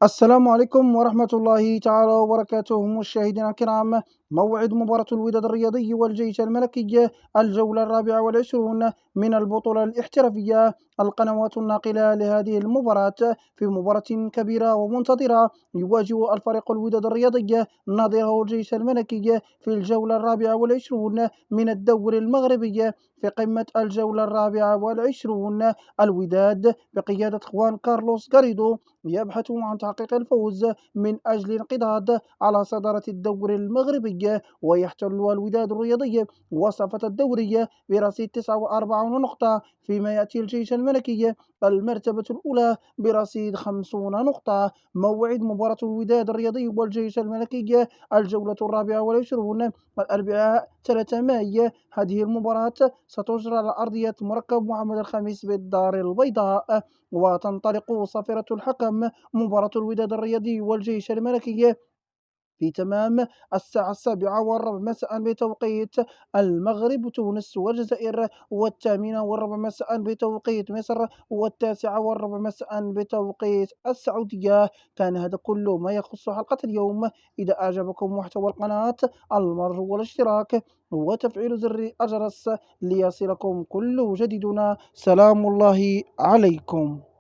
السلام عليكم ورحمة الله تعالى وبركاته مشاهدينا الكرام. موعد مباراة الوداد الرياضي والجيش الملكي الجولة 24 من البطولة الاحترافية. القنوات الناقلة لهذه المباراة في مباراة كبيرة ومنتظرة يواجه الفريق الوداد الرياضي نظيره الجيش الملكي في الجولة 24 من الدوري المغربي. في قمة الجولة 24 الوداد بقيادة خوان كارلوس غاريدو يبحث عن تحقيق الفوز من أجل الانقضاض على صدارة الدوري المغربي، ويحتل الوداد الرياضي وصفة الدوري برصيد 49 نقطة، فيما يأتي الجيش الملكي المرتبة الأولى برصيد 50 نقطة. موعد مباراة الوداد الرياضي والجيش الملكي الجولة 24 الأربعاء 3 ماي. هذه المباراة ستجرى على أرضية مركب محمد الخامس بالدار البيضاء، وتنطلق صافرة الحكم مباراة الوداد الرياضي والجيش الملكي في تمام الساعة 7:15 مساء بتوقيت المغرب وتونس والجزائر، 8:15 مساء بتوقيت مصر، 9:15 مساء بتوقيت السعودية. كان هذا كل ما يخص حلقة اليوم. إذا أعجبكم محتوى القناة المرجو الاشتراك وتفعيل زر الجرس ليصلكم كل جديدنا. سلام الله عليكم.